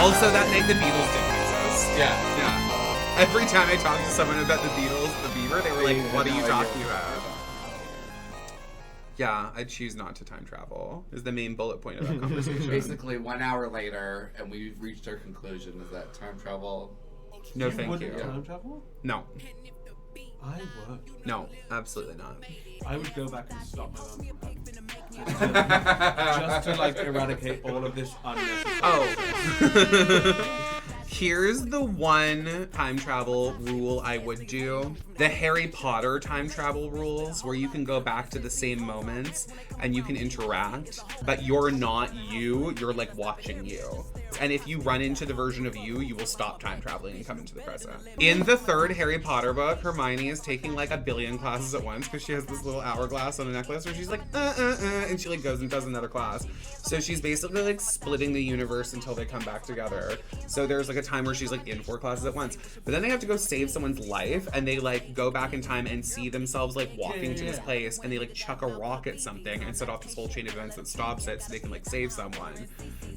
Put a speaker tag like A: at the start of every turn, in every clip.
A: Also, that night the Beatles didn't exist.
B: Yeah.
A: Yeah. Every time I talked to someone about the Beatles, the Beaver, they were like, what are you talking about? Yeah, I choose not to time travel, is the main bullet point of that conversation.
B: Basically, 1 hour later, and we've reached our conclusion is that time travel...
A: No, thank you.
C: Time travel?
A: No.
C: I would.
A: No, absolutely not.
C: I would go back and stop my mum from having just to like eradicate all of this unnecessary.
A: Oh. Here's the one time travel rule I would do. The Harry Potter time travel rules, where you can go back to the same moments and you can interact, but you're not you, you're like watching you. And if you run into the version of you, you will stop time traveling and come into the present. In the third Harry Potter book, Hermione is taking like a billion classes at once because she has this little hourglass on a necklace where she's like, and she like goes and does another class. So she's basically like splitting the universe until they come back together. So there's like a time where she's like in 4 classes at once. But then they have to go save someone's life and they like go back in time and see themselves like walking to this place and they like chuck a rock at something and set off this whole chain of events that stops it so they can like save someone.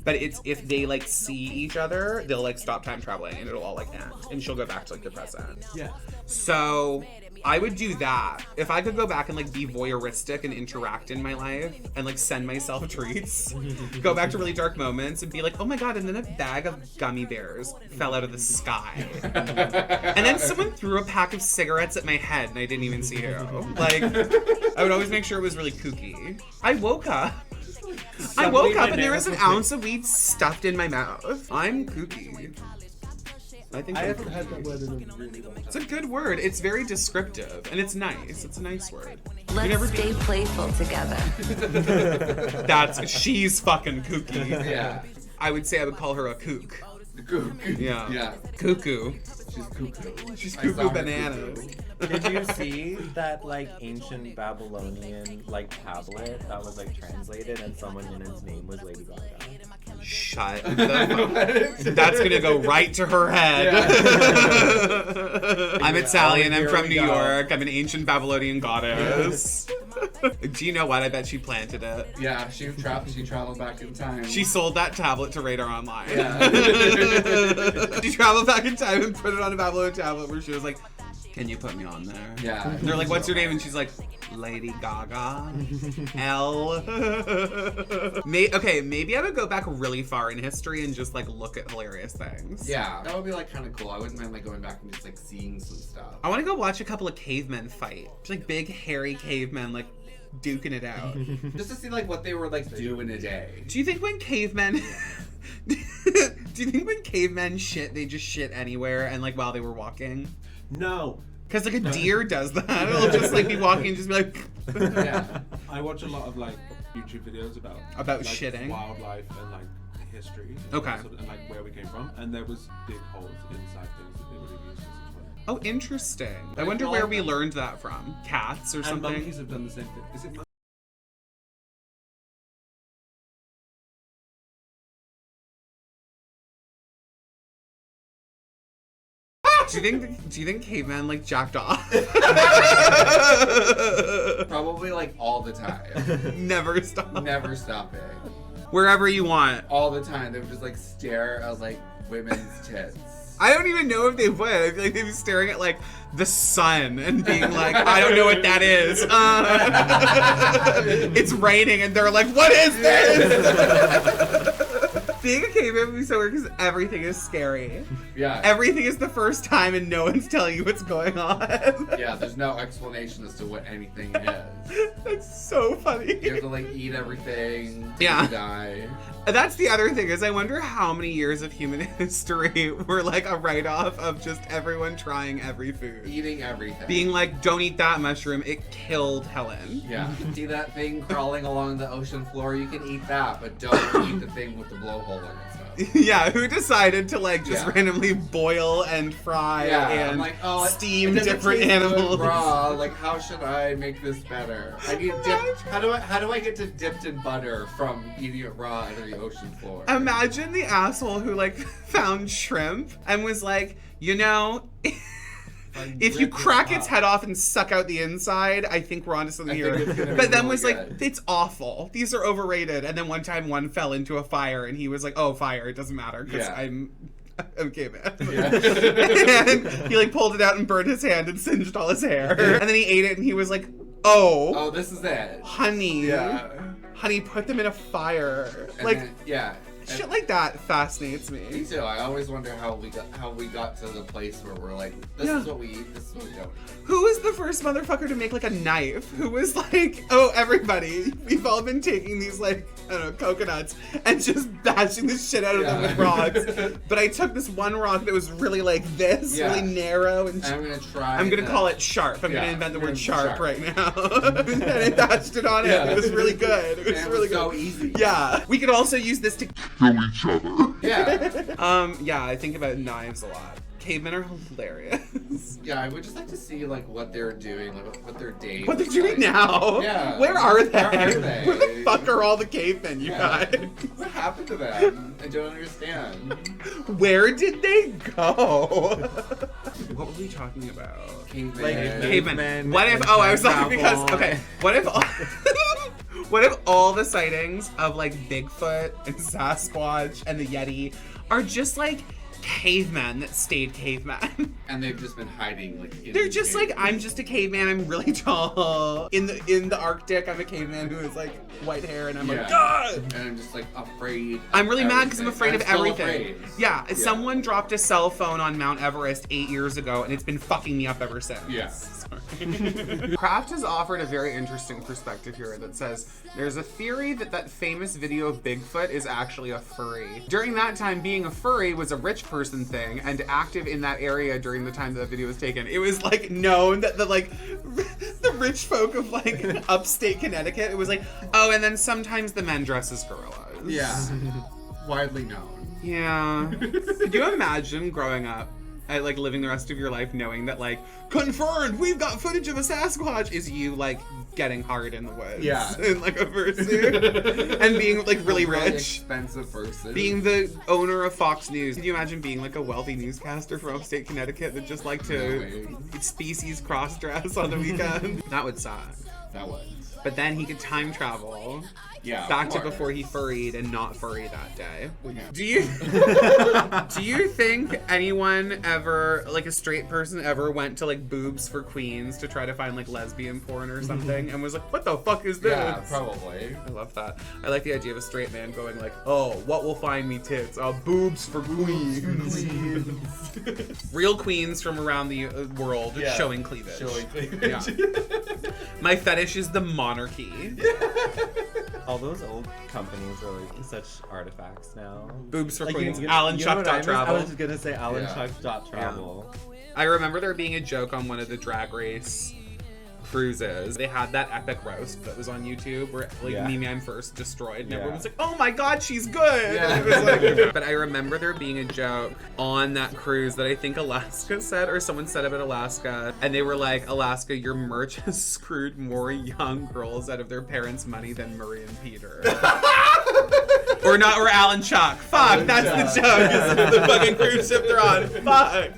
A: But it's if they like see each other, they'll like stop time traveling and it'll all like end. And she'll go back to like the present.
C: Yeah.
A: So I would do that. If I could go back and like be voyeuristic and interact in my life and like send myself treats, go back to really dark moments and be like, oh my god, and then a bag of gummy bears fell out of the sky. And then someone threw a pack of cigarettes at my head and I didn't even see who. Like, I would always make sure it was really kooky. I woke up and there was an ounce of weed stuffed in my mouth. I'm kooky. I think
C: I haven't heard that word in a really long time.
A: It's a good word. It's very descriptive and it's nice. It's a nice word.
D: Let's stay playful together.
A: She's fucking kooky.
B: Yeah.
A: I would say I would call her a kook.
B: Cuckoo.
A: Yeah.
B: Yeah.
A: Cuckoo.
B: She's cuckoo.
A: She's
B: I
A: cuckoo
B: saw her
A: bananas.
E: Did you see that like ancient Babylonian like tablet that was like translated and someone in its name was Lady Gaga?
A: Shut the fuck. That's gonna go right to her head.
B: Yeah.
A: I'm Italian, I'm
E: Here
A: from
E: we
A: New
E: go.
A: York, I'm an ancient Babylonian goddess. Do you know what? I bet she planted it.
B: Yeah, she traveled back in time.
A: She sold that tablet to Radar Online.
B: Yeah.
A: She traveled back in time and put it on a Babylonian tablet where she was like, can you put me on there?
B: Yeah.
A: And they're like, what's your name? And she's like, Lady Gaga. L. Okay, maybe I would go back really far in history and just like look at hilarious things.
B: Yeah, that would be like kind of cool. I wouldn't mind like going back and just like seeing some stuff.
A: I want to go watch a couple of cavemen fight. Just, like big hairy cavemen like duking it out.
B: Just to see like what they were like doing a day.
A: Do you think when cavemen shit, they just shit anywhere and like while they were walking?
C: No.
A: Because like a deer does that. It'll just like be walking and just be like
B: Yeah.
C: I watch a lot of like YouTube videos about
A: About
C: like,
A: shitting?
C: wildlife and like history.
A: Okay.
C: And like where we came from, and there was big holes inside things that they would have used as a toilet.
A: Oh, interesting. I
C: Like,
A: wonder
C: all
A: where
C: of
A: we
C: them.
A: learned that from. Cats or
C: And
A: something?
C: monkeys have done the same thing. Is it?
A: Do you think cavemen like jacked off?
B: Probably like all the time.
A: Never stop.
B: Never stopping.
A: Wherever you want.
B: All the time. They would just like stare at like women's tits.
A: I don't even know if they would. I feel like they'd be staring at like the sun and being like, I don't know what that is. It's raining and they're like, what is this? Being a caveman would be so weird because everything is scary.
B: Yeah.
A: Everything is the first time and no one's telling you what's going on.
B: Yeah, there's no explanation as to what anything is.
A: That's so funny.
B: You have to like eat everything.
A: Yeah.
B: You die.
A: That's the other thing is I wonder how many years of human history were like a write-off of just everyone trying every food.
B: Eating everything.
A: Being like, don't eat that mushroom, it killed Helen.
B: Yeah. See that thing crawling along the ocean floor? You can eat that, but don't eat the thing with the blowhole in it. So.
A: Yeah, who decided to like just
B: Yeah.
A: randomly boil and fry
B: Yeah,
A: and
B: I'm like, oh,
A: steam
B: it doesn't
A: different
B: taste good
A: animals?
B: raw. Like, how should I make this better? I need dipped. How do I get to dipped in butter from eating it raw out of the ocean floor?
A: Imagine the asshole who like found shrimp and was like, you know, If you
C: rip it
A: crack its
C: up.
A: head off and suck out the inside, I think we're onto something
B: I
A: here.
B: think it's gonna be
A: But then
B: really
A: was like,
B: good.
A: it's awful. These are overrated. And then one time one fell into a fire and he was like, oh, fire, it doesn't matter because
B: Yeah.
A: I'm okay, man.
B: Yeah.
A: And he like pulled it out and burned his hand and singed all his hair. And then he ate it and he was like,
B: Oh, this is it.
A: honey.
B: Yeah.
A: Honey, put them in a fire.
B: And
A: like,
B: then, yeah.
A: shit like that fascinates
B: Me
A: me.
B: too. I always wonder how we got to the place where we're like, this
A: Yeah.
B: is what we eat, this is what we don't eat.
A: Who was the first motherfucker to make like a knife? Who was like, oh, everybody, we've all been taking these like, I don't know, coconuts and just bashing the shit out of them with rocks. But I took this one rock that was really like this,
B: Yeah.
A: really narrow, and
B: I'm gonna try.
A: I'm gonna call it sharp. I'm
B: Yeah,
A: gonna invent the
B: you're
A: word
B: gonna
A: sharp
B: sharp.
A: right now. And I bashed it on it.
B: Yeah.
A: It was really good. It was
B: And
A: really
B: so
A: good.
B: easy.
A: Yeah. We could also use this to
B: Yeah.
A: yeah, I think about knives a lot. Cavemen are hilarious.
B: Yeah, I would just like to see like what they're doing, like what their day.
A: What they're
B: looks
A: doing
B: like.
A: now?
B: Yeah.
A: Where are they?
B: Where are they?
A: Where the fuck are all the cavemen, you
B: Yeah.
A: guys?
B: What happened to them? I don't understand.
A: Where did they go? What were we talking about?
B: Caveman.
E: Like,
A: Cavemen. What if? Oh, I was like, because okay. What if? What if all the sightings of like Bigfoot and Sasquatch and the Yeti are just like cavemen that stayed cavemen?
B: And they've just been hiding like. In
A: They're
B: the
A: just
B: cave.
A: like, I'm just a caveman. I'm really tall. In the Arctic, I'm a caveman who has like white hair, and I'm like,
B: Yeah.
A: God.
B: And I'm just like afraid.
A: I'm really mad because I'm afraid of
B: still
A: everything.
B: afraid.
A: Yeah, someone dropped a cell phone on Mount Everest 8 years ago, and it's been fucking me up ever since.
B: Yeah.
A: Kraft has offered a very interesting perspective here that says there's a theory that that famous video of Bigfoot is actually a furry. During that time, being a furry was a rich person thing, and active in that area during the time that the video was taken. It was like known that the like the rich folk of like upstate Connecticut, it was like, oh, and then sometimes the men dress as gorillas.
B: Yeah. Widely known.
A: Yeah. Could you imagine growing up and like living the rest of your life knowing that like confirmed we've got footage of a Sasquatch is you like getting hard in the woods.
B: Yeah.
A: In like a fursuit. And being like really rich.
B: Expensive person.
A: Being the owner of Fox News. Can you imagine being like a wealthy newscaster from upstate Connecticut that just like to species cross dress on the weekend? That would suck.
B: That was.
A: But then he could time travel
B: Yeah.
A: back
B: of
A: to
B: course.
A: before he furried and not furry that day.
B: Yeah.
A: Do you think anyone ever, like a straight person ever went to like Boobs for Queens to try to find like lesbian porn or something and was like, what the fuck is this?
B: Yeah, probably.
A: I love that. I like the idea of a straight man going like, oh, what will find me tits? Boobs for Queens. Real queens from around the world
B: Yeah.
A: showing cleavage.
B: Showing
A: Yeah. My fetish is the monarchy.
E: All those old companies are like such artifacts now.
A: Boobs for
E: Like,
A: Queens.
E: you know
A: Alan
E: what
A: Chuck
E: I mean?
A: Travel.
E: I was gonna say Alan
B: Yeah.
E: Chuck Travel.
A: I remember there being a joke on one of the Drag Race cruises. They had that epic roast that was on YouTube where like
E: Yeah.
A: Mimi I'm First destroyed and
E: Yeah.
A: everyone was like, oh my god, she's good.
B: Yeah.
A: And it was like- but I remember there being a joke on that cruise that I think Alaska said, or someone said about Alaska, and they were like, Alaska, your merch has screwed more young girls out of their parents' money than Murray and Peter. Or not, or Alan Chuck. Fuck,
B: Alan
A: that's the
B: Chuck.
A: joke. Is the fucking cruise ship they're on. Fuck.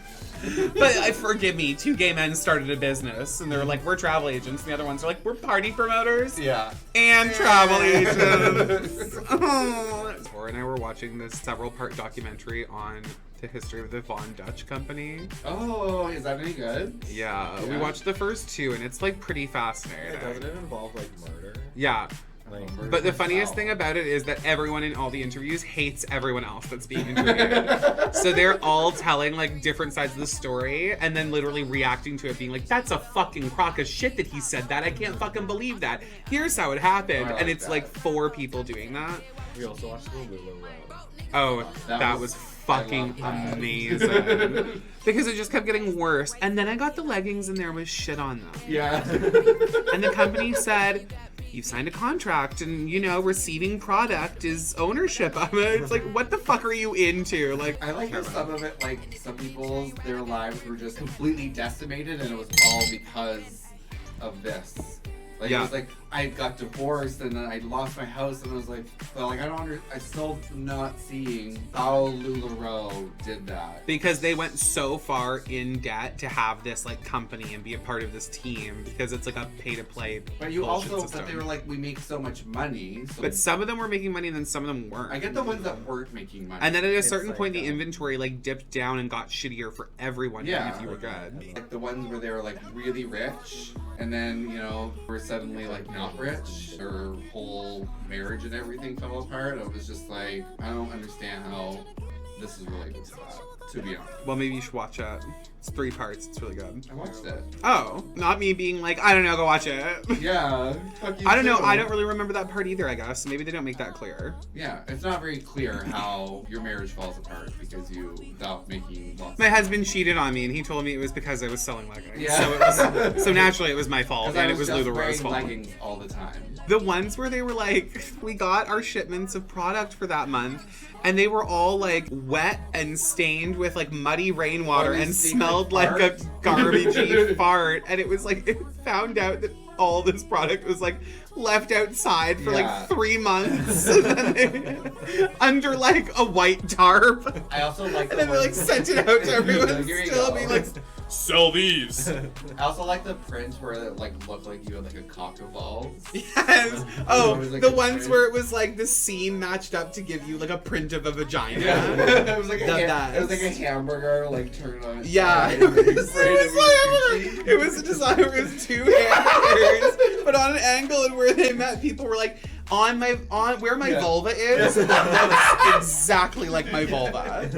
A: But forgive me, two gay men started a business, and they were like, we're travel agents. And the other ones are like, we're party promoters
B: Yeah.
A: and travel agents. Oh. Tor and I were watching this several-part documentary on the history of the Von Dutch Company.
B: Oh, is that any good?
A: Yeah, we
B: Yeah.
A: watched the first two, and it's like pretty fascinating.
E: Doesn't it involve like murder?
A: Yeah.
E: Like,
A: But the funniest thing about it is that everyone in all the interviews hates everyone else that's being interviewed. So they're all telling like different sides of the story and then literally reacting to it being like, that's a fucking crock of shit that he said that. I can't fucking believe that. Here's how it happened.
B: I like
A: and it's
B: that.
A: like 4 people doing that.
E: we also watched the Willow Road.
A: Oh, that was fucking
B: I love that.
A: amazing. Because it just kept getting worse. And then I got the leggings and there was shit on them.
B: Yeah.
A: And the company said, you signed a contract and, you know, receiving product is ownership of it. It's like, what the fuck are you into? Like,
B: I like how some of it, like, some people, their lives were just completely decimated and it was all because of this. Like,
A: Yeah.
B: it was like, I got divorced and then I lost my house and I was like, I'm still not seeing how LuLaRoe did that.
A: Because they went so far in debt to have this like company and be a part of this team because it's like a pay to play.
B: But you also, but they were like, we make so much money. So
A: but some of them were making money and then some of them weren't.
B: I get the ones that weren't making money.
A: And then at a certain point, the inventory like dipped down and got shittier for everyone, even if you were good.
B: Like the ones where they were like really rich and then, you know, were suddenly like not rich. Their whole marriage and everything fell apart. I was just like, I don't understand how this is related to that, to be honest.
A: Well, maybe you should watch it. It's 3 parts. It's really good.
B: I watched it.
A: Oh, not me being like, I don't know, go watch it.
B: Yeah. Fuck you
A: I don't know.
B: too.
A: I don't really remember that part either, I guess. Maybe they don't make that clear.
B: Yeah, it's not very clear how your marriage falls apart because you stop making lots
A: My husband cheated on me, and he told me it was because I was selling leggings.
B: Yeah.
A: So naturally, it was my fault, and it was LuLaRoe's fault.
B: Leggings all the time.
A: The ones where they were like, we got our shipments of product for that month, and they were all like wet and stained with like muddy rainwater and smelled like a garbagey fart. And it was like, it found out that all this product was like left outside for like 3 months and then under like a white tarp.
B: I also like
A: and then they like sent it out to everyone still being like,
F: sell these.
B: I also like the prints where it like looked like you had like a cock of balls.
A: Yes. Oh,
B: like
A: the ones where it was like the seam matched up to give you like a print of a vagina.
B: Yeah. It was like it was like a hamburger like turned on its
A: yeah.
B: side.
A: It was a design where it was 2 hamburgers, but on an angle, and where they met, people were like, on where my vulva is, that looks exactly like my vulva.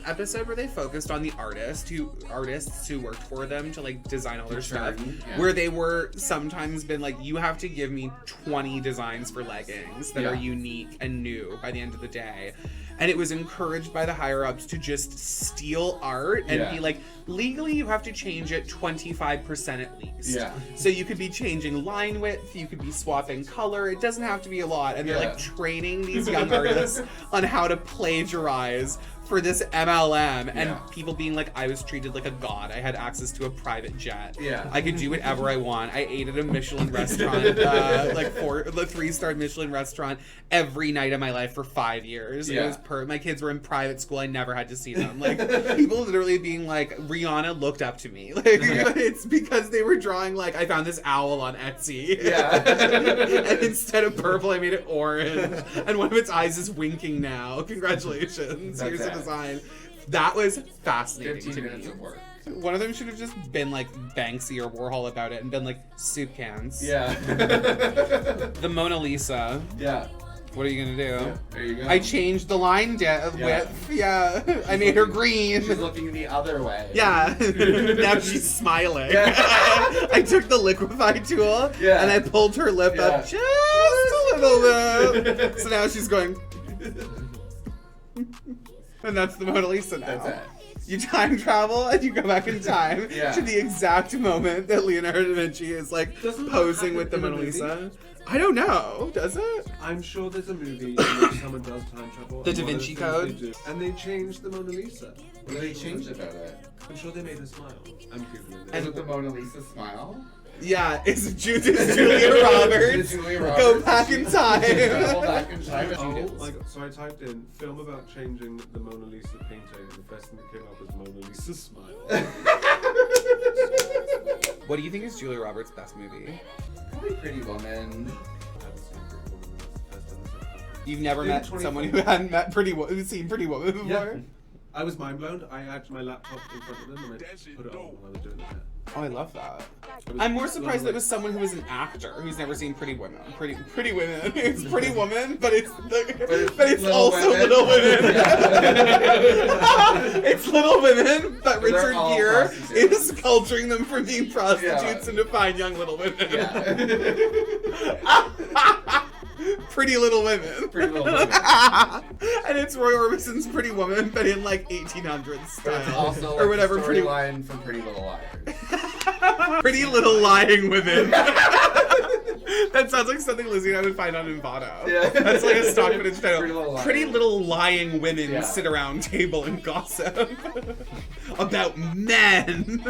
A: Episode where they focused on the artists who worked for them to like design all their stuff, where they were sometimes been like, you have to give me 20 designs for leggings that are unique and new by the end of the day. And it was encouraged by the higher ups to just steal art and be like, legally you have to change it 25% at least.
B: Yeah.
A: So you could be changing line width, you could be swapping color, it doesn't have to be a lot. And they're like training these young artists on how to plagiarize for this MLM, and people being like, I was treated like a god. I had access to a private jet. Yeah. I could do whatever I want. I ate at a Michelin restaurant, like 3-star Michelin restaurant every night of my life for 5 years. It was my kids were in private school. I never had to see them. Like people literally being like, Rihanna looked up to me. Like it's because they were drawing like, I found this owl on Etsy. Yeah. And instead of purple, I made it orange. And one of its eyes is winking now. Congratulations. Here's a design. That was fascinating
B: 15
A: to
B: minutes
A: me.
B: of work.
A: One of them should have just been like Banksy or Warhol about it and been like soup cans.
B: Yeah.
A: The Mona Lisa.
B: Yeah.
A: What are you gonna do?
B: Yeah, there you go.
A: I changed the line width. Yeah. I made her green.
B: She's looking the other way.
A: Yeah. Now she's smiling. Yeah. I took the liquefy tool and I pulled her lip up just a little bit. So now she's going. And that's the Mona Lisa now.
B: That's it.
A: You time travel and you go back in time to the exact moment that Leonardo da Vinci is like posing with the Mona Lisa. I don't know. Does it?
C: I'm sure there's a movie in which someone does time travel.
A: The Da Vinci Code?
C: And they changed the Mona Lisa.
B: What did they change about it?
C: I'm sure they made her smile. I'm Googling it.
B: Is it the Mona Lisa smile?
A: Yeah, it's Julia Roberts. Go back in time.
B: Go back in time.
C: Oh my god. So I typed in film about changing the Mona Lisa painting, and the first thing that came up was Mona Lisa smile.
A: What do you think is Julia Roberts' best movie?
B: Probably Pretty Woman.
A: You've never met someone who hadn't who's seen Pretty Woman before?
C: Yeah. I was mind blown. I had my laptop in front of them and I put it on while I was doing that.
A: Oh, I love that. I'm more surprised that it was someone who was an actor who's never seen Pretty Women. Pretty Women. It's Pretty Woman, but it's also Little Women. It's Little Women, but Richard Gere is culturing them from being prostitutes into fine young little women. Yeah. Pretty Little Women.
B: Pretty Little Women.
A: And it's Roy Orbison's Pretty Woman, but in like 1800s style.
B: It's also
A: or whatever.
B: The storyline from Pretty Little Liars.
A: Pretty Little Lying Women. That sounds like something Lizzie and I would find on Envato.
B: Yeah.
A: That's like a stock footage title.
B: Pretty Little Lying.
A: Women
B: Yeah.
A: sit around table and gossip about men.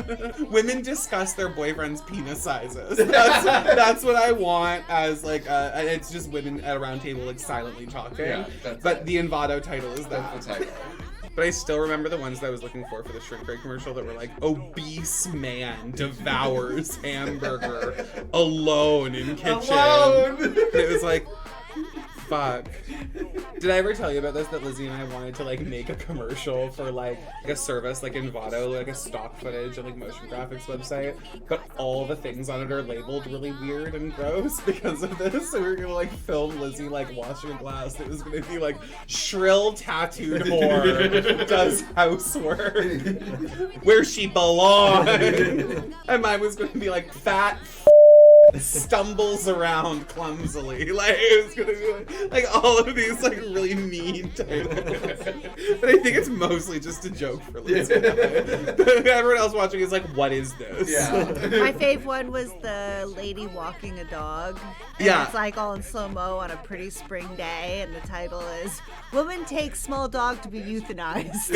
A: Women discuss their boyfriend's penis sizes. That's what I want as like and it's just women at a round table like silently talking.
B: Yeah, that's
A: but
B: it.
A: the Envato title is that.
B: That's the title.
A: But I still remember the ones that I was looking for the shrink ray commercial that were like, obese man devours hamburger alone in kitchen.
B: Alone!
A: And it was like, fuck. Did I ever tell you about this, that Lizzie and I wanted to like make a commercial for like a service like Envato, like a stock footage and like motion graphics website, but all the things on it are labeled really weird and gross because of this. So we were gonna like film Lizzie like washing a glass. It was gonna be like shrill tattooed whore does housework where she belongs. And mine was gonna be like fat stumbles around clumsily. Like it was gonna be like all of these like really mean titles. But I think it's mostly just a joke for Lizzie. Everyone else watching is like, what is this?
B: Yeah.
F: My fave one was the lady walking a dog. And
A: Yeah.
F: it's like all in slow-mo on a pretty spring day, and the title is "Woman Takes Small Dog to Be Euthanized."